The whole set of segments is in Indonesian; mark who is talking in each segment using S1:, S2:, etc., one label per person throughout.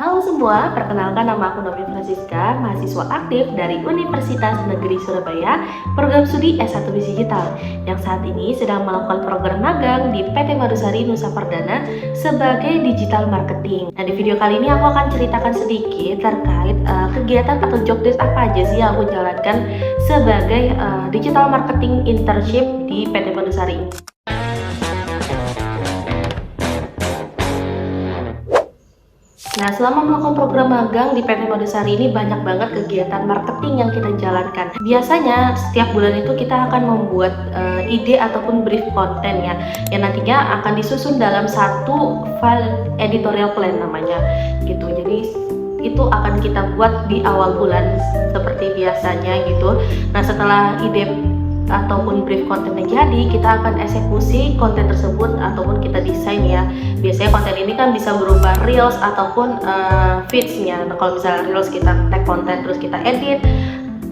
S1: Halo semua, perkenalkan nama aku Novi Francisca, mahasiswa aktif dari Universitas Negeri Surabaya, program studi S1 Digital, yang saat ini sedang melakukan program magang di PT Madusari Nusa Perdana sebagai digital marketing. Nah, di video kali ini aku akan ceritakan sedikit terkait kegiatan atau job desk apa aja sih yang aku jalankan sebagai digital marketing internship di PT Madusari. Nah, selama melakukan program magang di PT Madusari ini banyak banget kegiatan marketing yang kita jalankan. Biasanya setiap bulan itu kita akan membuat ide ataupun brief konten ya, yang nantinya akan disusun dalam satu file editorial plan namanya gitu. Jadi itu akan kita buat di awal bulan seperti biasanya gitu. Nah, setelah ide ataupun brief kontennya jadi, kita akan eksekusi konten tersebut ataupun kita desain ya. Biasanya konten ini kan bisa berupa reels ataupun feeds-nya. Nah, kalau misalnya reels kita tag konten terus kita edit.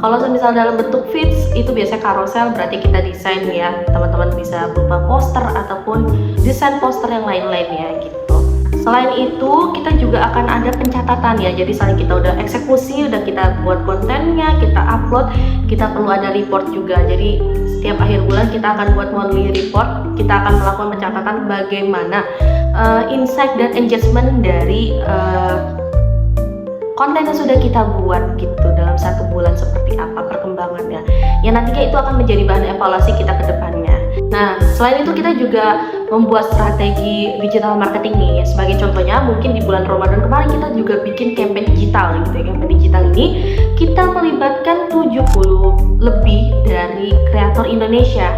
S1: Kalau misalnya dalam bentuk feeds itu biasanya carousel, berarti kita desain ya. Teman-teman bisa berupa poster ataupun desain poster yang lain-lainnya gitu. Selain itu, kita juga akan ada pencatatan ya. Jadi selain kita udah eksekusi, udah kita buat kontennya, kita upload, kita perlu ada report juga. Jadi setiap akhir bulan kita akan buat monthly report. Kita akan melakukan pencatatan bagaimana insight dan engagement dari konten yang sudah kita buat gitu dalam satu bulan, seperti apa perkembangannya. Yang nantinya itu akan menjadi bahan evaluasi kita ke depannya. Nah, selain itu kita juga membuat strategi digital marketing nih. Sebagai contohnya, mungkin di bulan Ramadan kemarin kita juga bikin campaign digital gitu ya. Campaign digital ini kita melibatkan 70 lebih dari kreator Indonesia.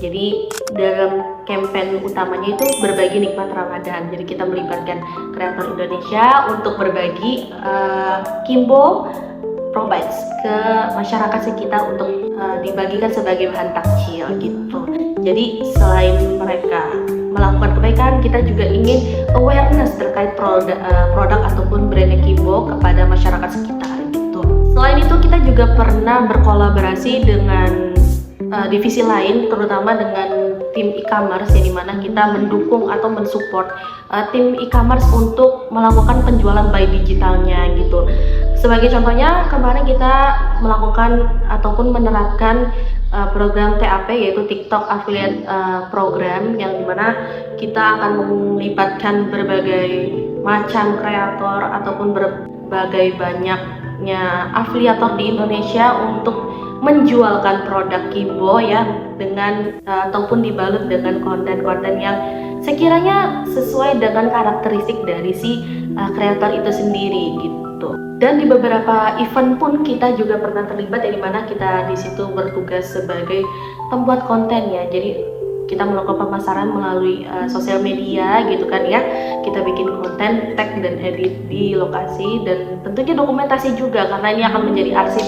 S1: Jadi dalam campaign utamanya itu berbagi nikmat Ramadan. Jadi kita melibatkan kreator Indonesia untuk berbagi Kimbo provides ke masyarakat sekitar untuk dibagikan sebagai bahan takjil gitu. Jadi selain mereka melakukan kebaikan, kita juga ingin awareness terkait produk ataupun brandnya Kimbo kepada masyarakat sekitar gitu. Selain itu kita juga pernah berkolaborasi dengan divisi lain, terutama dengan tim e-commerce, yang dimana kita mendukung atau mensupport tim e-commerce untuk melakukan penjualan by digitalnya gitu. Sebagai contohnya, kemarin kita melakukan ataupun menerapkan program TAP, yaitu TikTok Affiliate Program, yang dimana kita akan melibatkan berbagai macam kreator ataupun berbagai banyaknya afiliator di Indonesia untuk menjualkan produk Kimbo ya, dengan ataupun dibalut dengan konten-konten yang sekiranya sesuai dengan karakteristik dari si kreator itu sendiri gitu. Dan di beberapa event pun kita juga pernah terlibat, yang dimana kita di situ bertugas sebagai pembuat konten ya. Jadi kita melakukan pemasaran melalui sosial media gitu kan ya. Kita bikin konten, tag dan edit di lokasi, dan tentunya dokumentasi juga karena ini akan menjadi arsip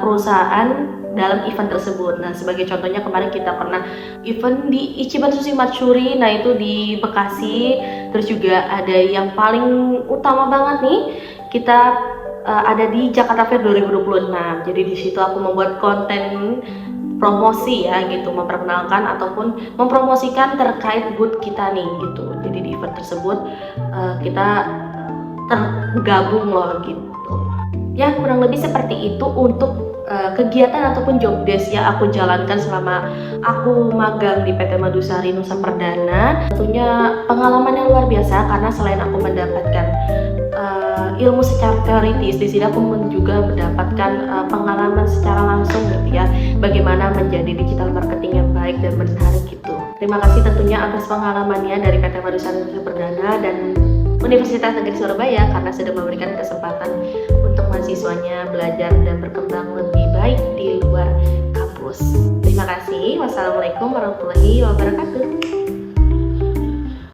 S1: perusahaan dalam event tersebut. Nah, sebagai contohnya kemarin kita pernah event di Ichiban Sushi Matsuri, nah itu di Bekasi. Terus juga ada yang paling utama banget nih, kita ada di Jakarta Fair 2026. Jadi di situ aku membuat konten promosi ya gitu, memperkenalkan ataupun mempromosikan terkait booth kita nih gitu. Jadi di event tersebut kita tergabung loh gitu. Ya, kurang lebih seperti itu untuk kegiatan ataupun job desk yang aku jalankan selama aku magang di PT Madusari Nusa Perdana. Tentunya pengalaman yang luar biasa, karena selain aku mendapatkan ilmu secara teoritis, di sini aku juga mendapatkan pengalaman secara langsung gitu ya, bagaimana menjadi digital marketing yang baik dan menarik gitu. Terima kasih tentunya atas pengalamannya dari PT Madusari Nusa Perdana dan Universitas Negeri Surabaya, karena sudah memberikan kesempatan untuk mahasiswanya belajar dan berkembang lebih baik di luar kampus. Terima kasih. Wassalamualaikum warahmatullahi wabarakatuh.